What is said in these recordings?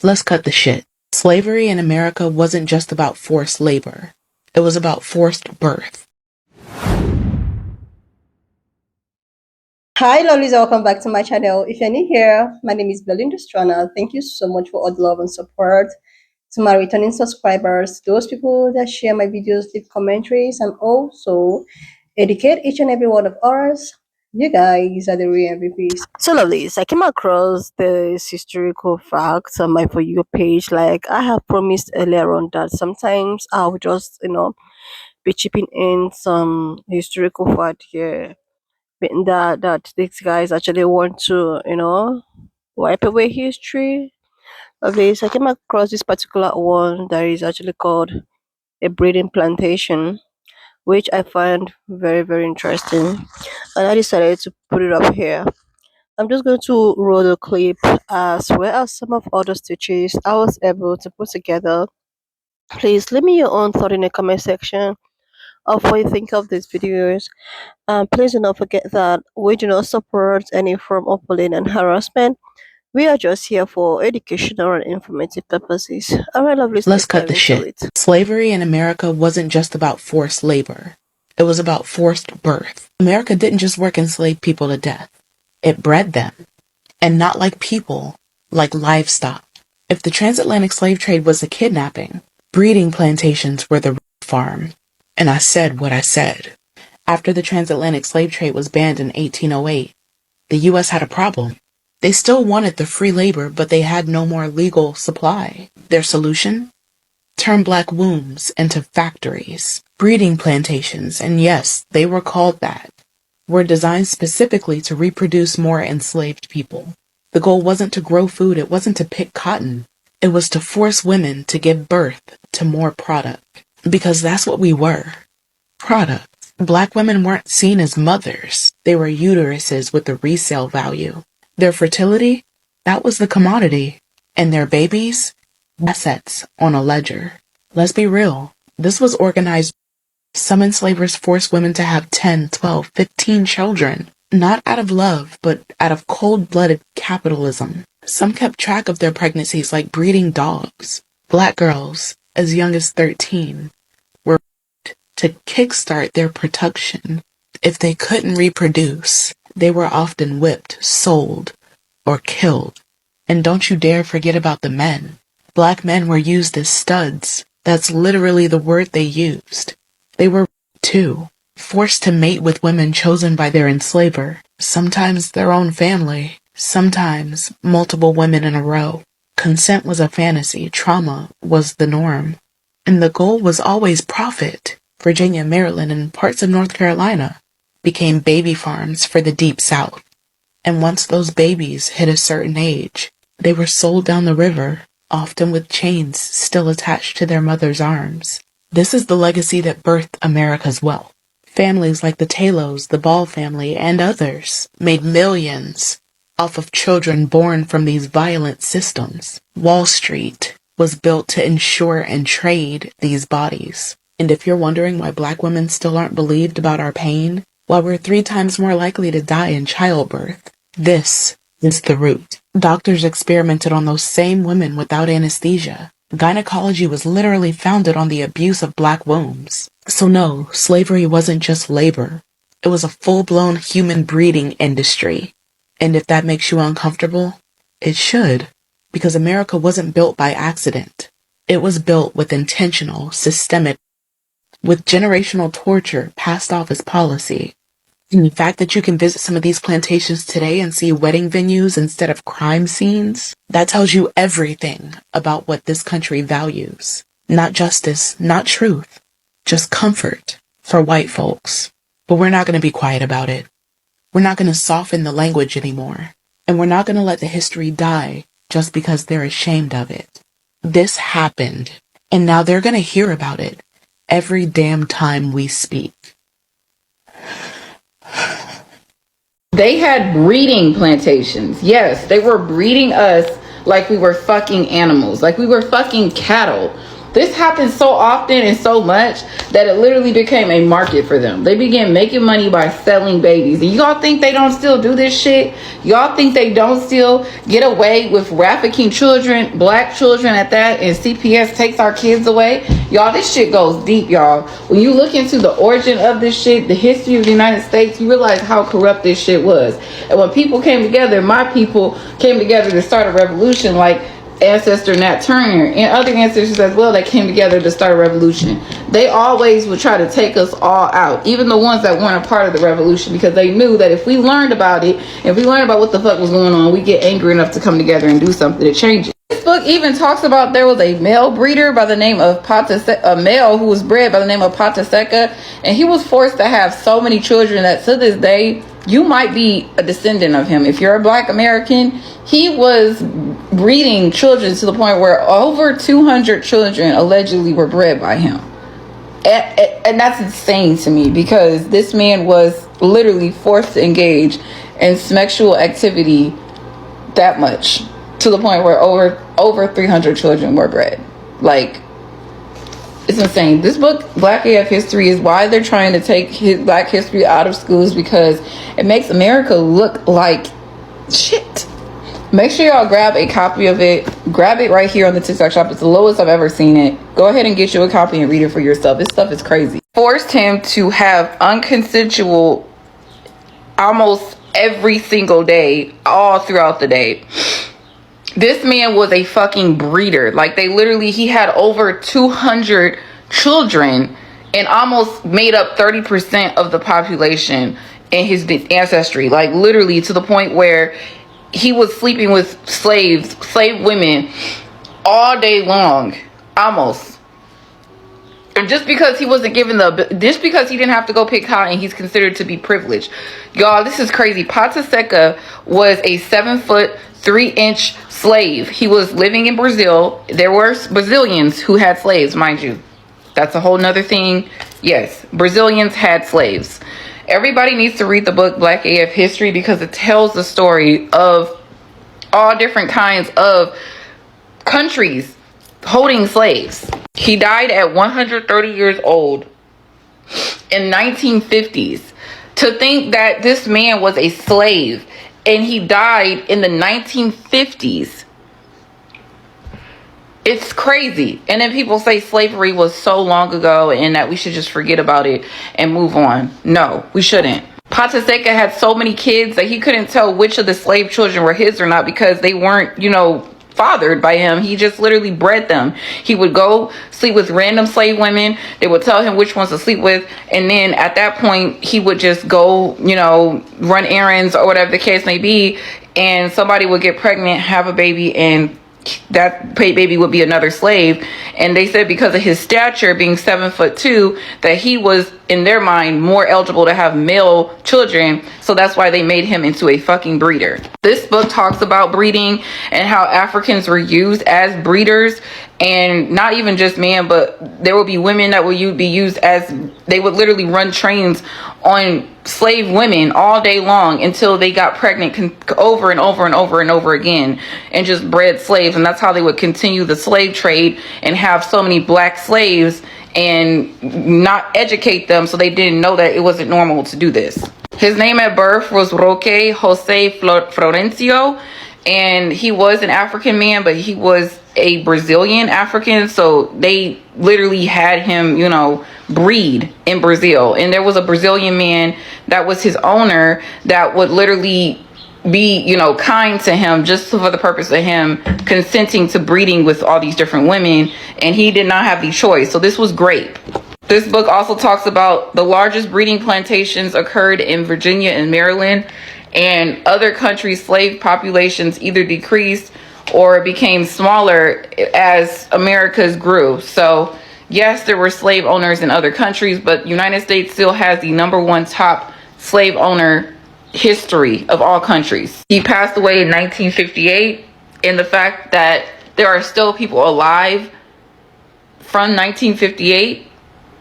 Let's cut the shit. Slavery in America wasn't just about forced labor. It was about forced birth. Hi, lovelies, welcome back to my channel. If you're new here, my name is Belinda Strana. Thank you so much for all the love and support. To my returning subscribers, those people that share my videos, leave commentaries, and also educate each and every one of us. You guys are the real MVPs. So, lovelies, I came across this historical fact on my For You page. Like I have promised earlier on that sometimes I'll just, be chipping in some historical fact here that these guys actually want to, wipe away history of this. I came across this particular one that is actually called a breeding plantation, which I find very, very interesting. And I decided to put it up here. I'm just going to roll the clip as well as some of other stitches I was able to put together. Please leave me your own thought in the comment section of what you think of these videos. Please do not forget that we do not support any form of bullying and harassment. We are just here for educational and informative purposes. Alright, lovely, Let's let's cut dive the into shit. it. Slavery in America wasn't just about forced labor. It was about forced birth. America didn't just work enslaved people to death. It bred them. And not like people, like livestock. If the transatlantic slave trade was a kidnapping, breeding plantations were the farm. And I said what I said. After the transatlantic slave trade was banned in 1808, the U.S. had a problem. They still wanted the free labor, but they had no more legal supply. Their solution? Turn black wombs into factories. Breeding plantations, and yes, they were called that, were designed specifically to reproduce more enslaved people. The goal wasn't to grow food, it wasn't to pick cotton. It was to force women to give birth to more product. Because that's what we were. Products. Black women weren't seen as mothers. They were uteruses with a resale value. Their fertility? That was the commodity. And their babies? Assets on a ledger. Let's be real. This was organized. Some enslavers forced women to have 10, 12, 15 children. Not out of love, but out of cold-blooded capitalism. Some kept track of their pregnancies like breeding dogs. Black girls, as young as 13, were to kickstart their production. If they couldn't reproduce, they were often whipped, sold, or killed. And don't you dare forget about the men. Black men were used as studs. That's literally the word they used. They were, too, forced to mate with women chosen by their enslaver, sometimes their own family, sometimes multiple women in a row. Consent was a fantasy, trauma was the norm. And the goal was always profit. Virginia, Maryland, and parts of North Carolina became baby farms for the Deep South. And once those babies hit a certain age, they were sold down the river, often with chains still attached to their mother's arms. This is the legacy that birthed America's wealth. Families like the Talos, the Ball family, and others made millions off of children born from these violent systems. Wall Street was built to insure and trade these bodies. And if you're wondering why black women still aren't believed about our pain, why we're 3 times more likely to die in childbirth, this is the root. Doctors experimented on those same women without anesthesia. Gynecology was literally founded on the abuse of black wombs. So no, slavery wasn't just labor. It was a full-blown human breeding industry. And if that makes you uncomfortable, it should, because America wasn't built by accident. It was built with intentional, systemic, with generational torture passed off as policy. And the fact that you can visit some of these plantations today and see wedding venues instead of crime scenes, that tells you everything about what this country values. Not justice, not truth, just comfort for white folks. But we're not going to be quiet about it. We're not going to soften the language anymore. And we're not going to let the history die just because they're ashamed of it. This happened, and now they're going to hear about it every damn time we speak. They had breeding plantations. Yes, they were breeding us like we were fucking animals, like we were fucking cattle. This happened so often and so much that it literally became a market for them. They began making money by selling babies. And y'all think they don't still do this shit? Y'all think they don't still get away with trafficking children, black children at that, and CPS takes our kids away? Y'all, this shit goes deep, y'all. When you look into the origin of this shit, the history of the United States, you realize how corrupt this shit was. And when people came together, my people came together to start a revolution, like ancestor Nat Turner and other ancestors as well that came together to start a revolution. They always would try to take us all out, even the ones that weren't a part of the revolution, because they knew that if we learned about it, if we learned about what the fuck was going on, we get angry enough to come together and do something to change it. This book even talks about there was a male breeder by the name of Pateka, a male who was bred by the name of Pateka, and he was forced to have so many children that to this day you might be a descendant of him. If you're a black American, he was breeding children to the point where over 200 children allegedly were bred by him. And that's insane to me, because this man was literally forced to engage in sexual activity that much, to the point where over 300 children were bred. Like, it's insane. This book, Black AF History, is why they're trying to take black history out of schools, because it makes America look like shit. Make sure y'all grab a copy of it. Grab it right here on the TikTok shop. It's the lowest I've ever seen it. Go ahead and get you a copy and read it for yourself. This stuff is crazy. Forced him to have unconsensual almost every single day, all throughout the day. This man was a fucking breeder. Like, they literally, he had over 200 children and almost made up 30% of the population in his ancestry. Like, literally, to the point where he was sleeping with slave women all day long, almost. And just because he wasn't given just because he didn't have to go pick cotton, he's considered to be privileged. Y'all, this is crazy. Pateka was a 7'3" slave. He was living in Brazil. There were Brazilians who had slaves, mind you. That's a whole nother thing. Yes, Brazilians had slaves. Everybody needs to read the book Black AF History, because it tells the story of all different kinds of countries holding slaves. He died at 130 years old in 1950s. To think that this man was a slave and he died in the 1950s. It's crazy. And then people say slavery was so long ago and that we should just forget about it and move on. No, we shouldn't. Pateka had so many kids that he couldn't tell which of the slave children were his or not, because they weren't, fathered by him. He just literally bred them. He would go sleep with random slave women. They would tell him which ones to sleep with, and then at that point he would just go, run errands or whatever the case may be, and somebody would get pregnant, have a baby, and that baby would be another slave. And they said because of his stature being 7'2", that he was, in their mind, more eligible to have male children, so that's why they made him into a fucking breeder. This book talks about breeding and how Africans were used as breeders, and not even just men, but there would be women that would be used as, they would literally run trains on slave women all day long until they got pregnant over and over and over and over again, and just bred slaves. And that's how they would continue the slave trade and have so many black slaves and not educate them, so they didn't know that it wasn't normal to do this. His name at birth was Roque Jose Florencio, and he was an African man, but he was a Brazilian African, so they literally had him, breed in Brazil. And there was a Brazilian man that was his owner that would literally be, kind to him just for the purpose of him consenting to breeding with all these different women, and he did not have the choice. So this was great. This book also talks about the largest breeding plantations occurred in Virginia and Maryland, and other countries' slave populations either decreased or became smaller as America's grew. So yes, there were slave owners in other countries, but United States still has the #1 top slave owner history of all countries. He passed away in 1958, and the fact that there are still people alive from 1958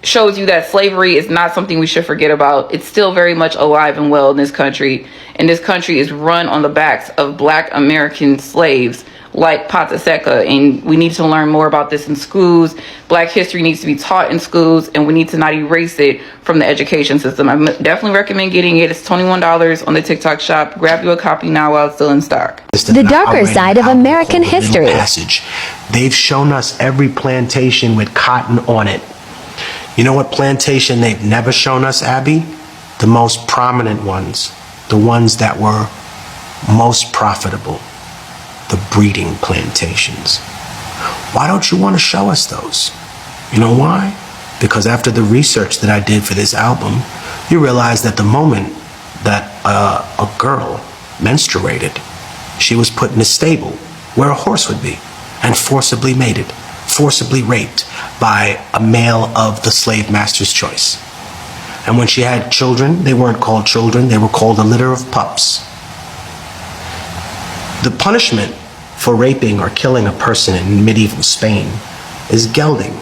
shows you that slavery is not something we should forget about. It's still very much alive and well in this country, and this country is run on the backs of black American slaves like Pateka, and we need to learn more about this in schools. Black history needs to be taught in schools, and we need to not erase it from the education system. I definitely recommend getting it. It's $21 on the TikTok shop. Grab you a copy now while it's still in stock. The darker side of American history. Passage. They've shown us every plantation with cotton on it. You know what plantation they've never shown us, Abby? The most prominent ones. The ones that were most profitable. The breeding plantations. Why don't you want to show us those? You know why? Because after the research that I did for this album, you realize that the moment that a girl menstruated, she was put in a stable where a horse would be and forcibly mated, forcibly raped by a male of the slave master's choice. And when she had children, they weren't called children, they were called a litter of pups. The punishment for raping or killing a person in medieval Spain is gelding.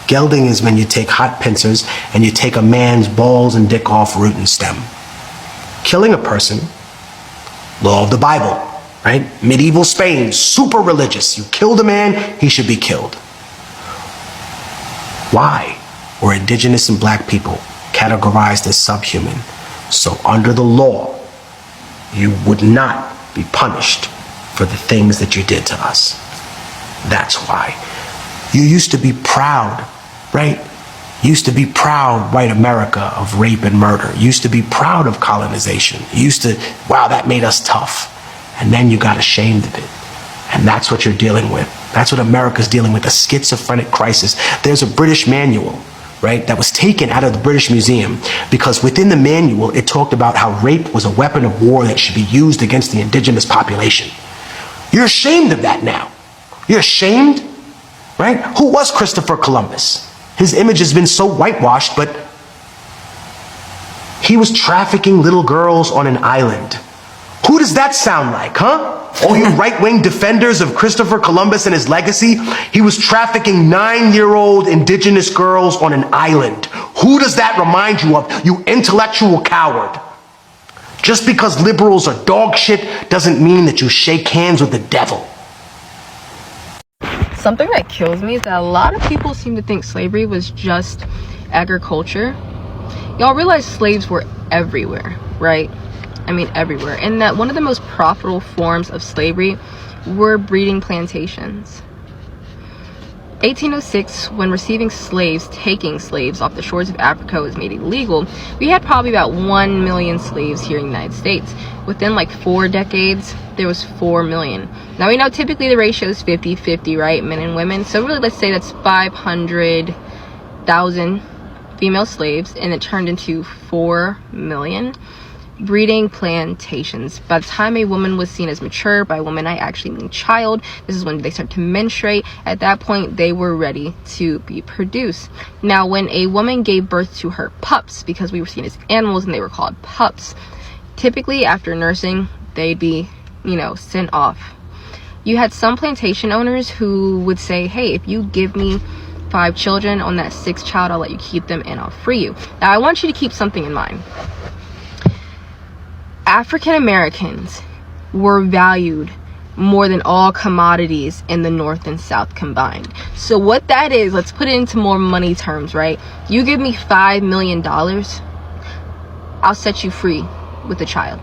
Gelding is when you take hot pincers and you take a man's balls and dick off root and stem. Killing a person, law of the Bible, right? Medieval Spain, super religious. You killed a man, he should be killed. Why were indigenous and black people categorized as subhuman? So under the law, you would not be punished for the things that you did to us. That's why. You used to be proud, right? Used to be proud, white America, of rape and murder. Used to be proud of colonization. Used to, wow, that made us tough. And then you got ashamed of it. And that's what you're dealing with. That's what America's dealing with, a schizophrenic crisis. There's a British manual, right, that was taken out of the British Museum because within the manual, it talked about how rape was a weapon of war that should be used against the indigenous population. You're ashamed of that now. You're ashamed, right? Who was Christopher Columbus? His image has been so whitewashed, but he was trafficking little girls on an island. Who does that sound like, huh? All you right-wing defenders of Christopher Columbus and his legacy, he was trafficking 9-year-old indigenous girls on an island. Who does that remind you of, you intellectual coward? Just because liberals are dog shit doesn't mean that you shake hands with the devil. Something that kills me is that a lot of people seem to think slavery was just agriculture. Y'all realize slaves were everywhere, right? I mean everywhere. And that one of the most profitable forms of slavery were breeding plantations. 1806, when receiving slaves, taking slaves off the shores of Africa was made illegal, we had probably about 1 million slaves here in the United States. Within like 4 decades, there was 4 million. Now we know typically the ratio is 50-50, right? Men and women. So really, let's say that's 500,000 female slaves, and it turned into 4 million. Breeding plantations. By the time a woman was seen as mature, by woman I actually mean child, this is when they start to menstruate. At that point, they were ready to be produced. Now, when a woman gave birth to her pups, because we were seen as animals and they were called pups, typically after nursing, they'd be, sent off. You had some plantation owners who would say, hey, if you give me 5 children, on that 6th child, I'll let you keep them and I'll free you. Now, I want you to keep something in mind. African Americans were valued more than all commodities in the North and South combined. So what that is, let's put it into more money terms, right? You give me $5 million, I'll set you free with a child.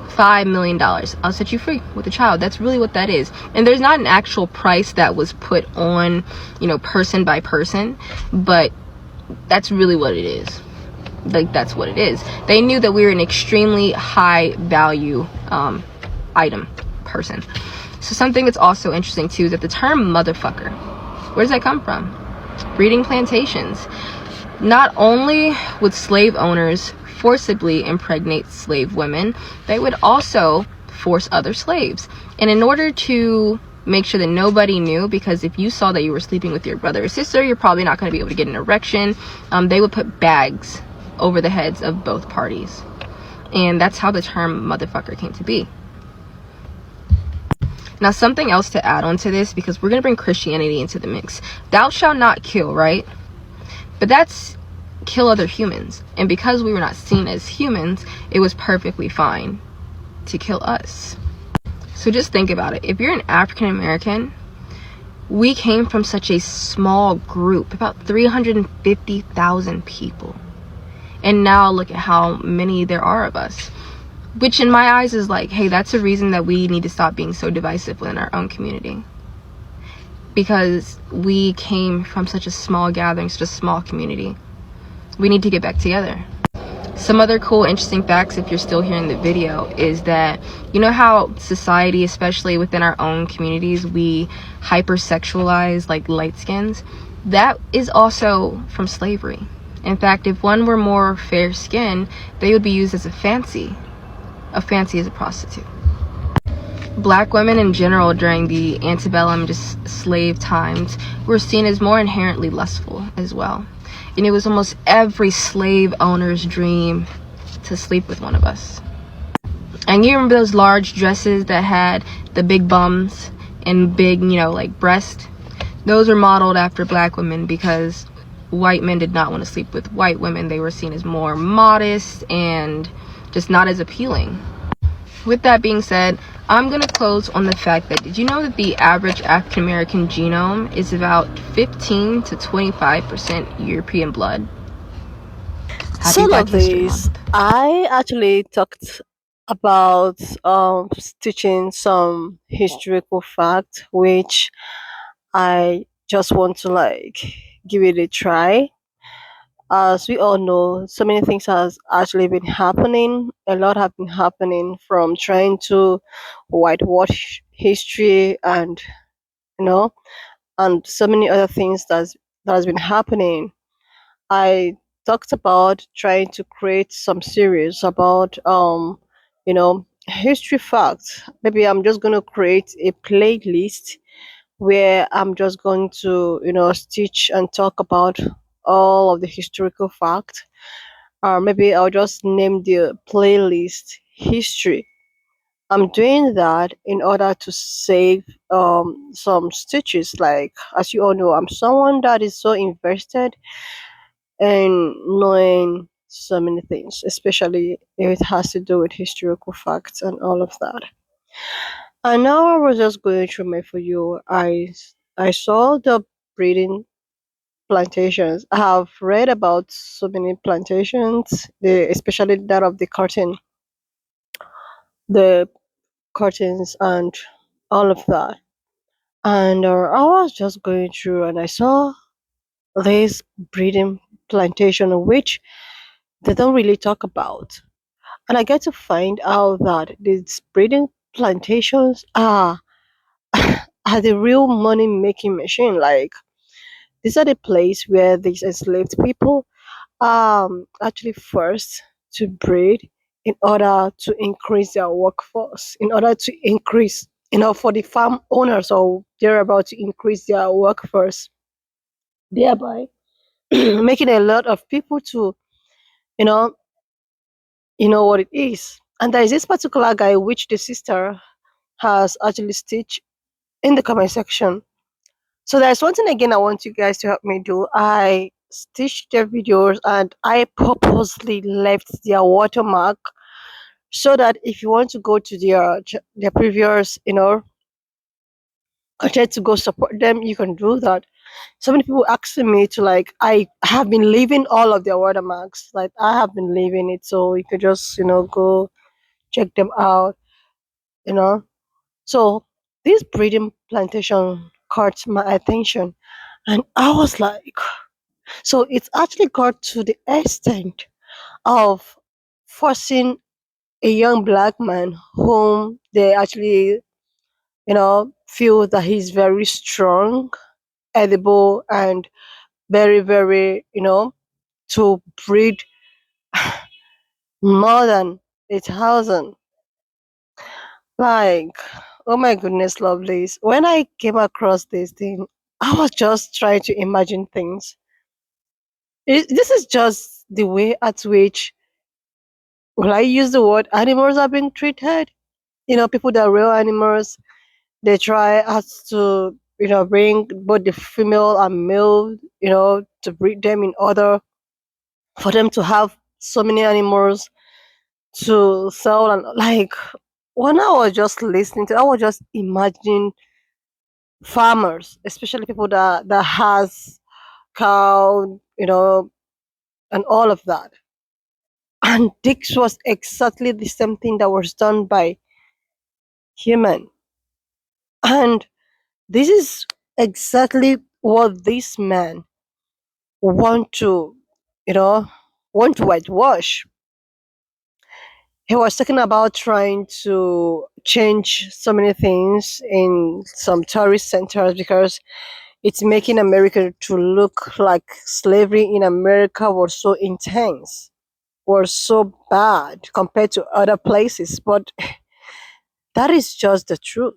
$5 million, I'll set you free with a child. That's really what that is. And there's not an actual price that was put on, person by person, but that's really what it is. Like, that's what it is. They knew that we were an extremely high value item person. So something that's also interesting too is that the term motherfucker, where does that come from? Breeding plantations. Not only would slave owners forcibly impregnate slave women, they would also force other slaves. And in order to make sure that nobody knew, because if you saw that you were sleeping with your brother or sister, you're probably not going to be able to get an erection, they would put bags over the heads of both parties. And that's how the term motherfucker came to be. Now, something else to add on to this, because we're going to bring Christianity into the mix. Thou shalt not kill, right? But that's kill other humans. And because we were not seen as humans, it was perfectly fine to kill us. So just think about it. If you're an African American, we came from such a small group, about 350,000 people. And now look at how many there are of us. Which in my eyes is like, hey, that's a reason that we need to stop being so divisive within our own community. Because we came from such a small gathering, such a small community. We need to get back together. Some other cool, interesting facts, if you're still hearing the video, is that you know how society, especially within our own communities, we hypersexualize like light skins? That is also from slavery. In fact, if one were more fair skinned, they would be used as a fancy. A fancy is a prostitute. Black women in general during the antebellum, just slave times, were seen as more inherently lustful as well. And it was almost every slave owner's dream to sleep with one of us. And you remember those large dresses that had the big bums and big, like breasts? Those were modeled after black women because white men did not want to sleep with white women. They were seen as more modest and just not as appealing. With that being said, I'm going to close on the fact that, did you know that the average African American genome is about 15 to 25% European blood? Happy So Black History lovelies, Month. I actually talked about teaching some historical fact, which I just want to give it a try. As we all know, so many things has actually been happening. A lot have been happening, from trying to whitewash history, and you know, and so many other things that has been happening. I talked about trying to create some series about history facts. Maybe I'm just going to create a playlist where I'm just going to stitch and talk about all of the historical facts. Or maybe I'll just name the playlist history. I'm doing that in order to save some stitches. Like, as you all know, I'm someone that is so invested in knowing so many things, especially if it has to do with historical facts and all of that. And now I was just going through my For You. I saw the breeding plantations. I have read about so many plantations, especially that of the curtains and all of that. And I was just going through and I saw this breeding plantation, which they don't really talk about. And I get to find out that these breeding plantations are the real money making machine. Like, these are the place where these enslaved people actually forced to breed in order to increase their workforce, in order to increase, for the farm owners, or they're about to increase their workforce, thereby making a lot of people to, you know, what it is. And there is this particular guy which the sister has actually stitched in the comment section. So there's one thing again I want you guys to help me do. I stitched their videos and I purposely left their watermark so that if you want to go to their previous, content to go support them, you can do that. So many people asking me to, I have been leaving all of their watermarks. Like, I have been leaving it, so you could just go check them out. You know. So this breeding plantation caught my attention, and I was like, so it's actually got to the extent of forcing a young black man whom they actually, feel that he's very strong, edible, and very, very, to breed more than 1,000. Like, oh my goodness, lovelies. When I came across this thing, I was just trying to imagine things. This is just the way at which, will I use the word, animals are being treated? People that are real animals, they try as to, bring both the female and male, to breed them in order for them to have so many animals to sell, and like, when I was just listening to, I was just imagining farmers, especially people that has cow, and all of that. And this was exactly the same thing that was done by human. And this is exactly what this man want to, you know, want to whitewash. He was talking about trying to change so many things in some tourist centers because it's making America to look like slavery in America was so intense, was so bad compared to other places. But that is just the truth.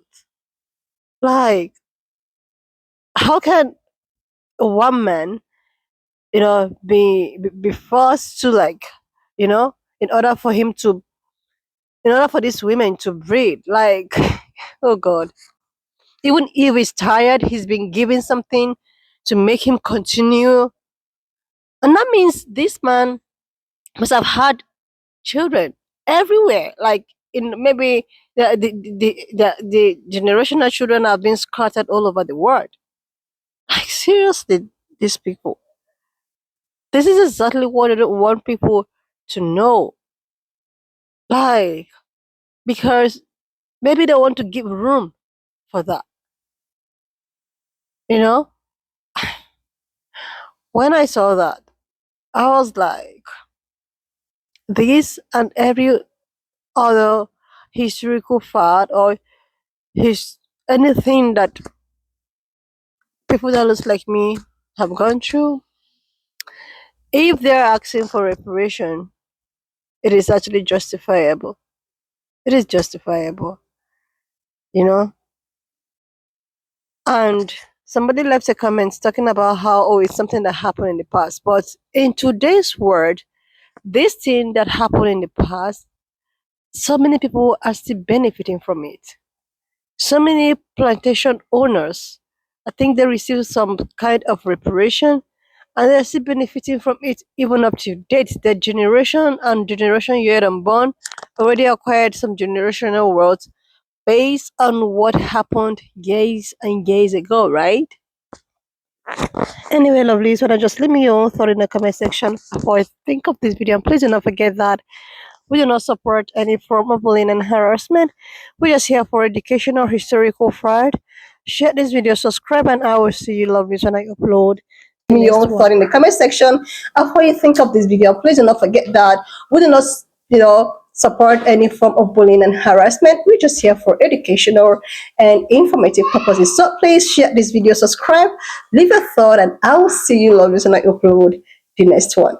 Like, how can one man, be forced to, like, you know, in order for him to, in order for these women to breed, like, oh God, even if he's tired, he's been given something to make him continue. And that means this man must have had children everywhere, like in maybe the generational children have been scattered all over the world. Like, seriously, these people. This is exactly what I don't want people to know. Like, because maybe they want to give room for that. You know? When I saw that, I was like, this and every other historical fact or his anything that people that looks like me have gone through, if they're asking for reparation, it is actually justifiable. It is justifiable, you know? And somebody left a comment talking about how, oh, it's something that happened in the past. But in today's world, this thing that happened in the past, so many people are still benefiting from it. So many plantation owners, I think they receive some kind of reparation and they're still benefiting from it even up to date. Their generation and generation yet unborn already acquired some generational wealth based on what happened years and years ago, right? Anyway, lovely, so now just leave me your own thought in the comment section before I think of this video. And please do not forget that we do not support any form of bullying and harassment. We're just here for educational, historical fact. Share this video, subscribe, and I will see you, lovely, when I upload the Me your next own one. thought in the comment section of what you think of this video. Please do not forget that we do not, support any form of bullying and harassment. We're just here for educational and informative purposes. So please share this video, subscribe, leave a thought, and I will see you, lovers, when I upload the next one.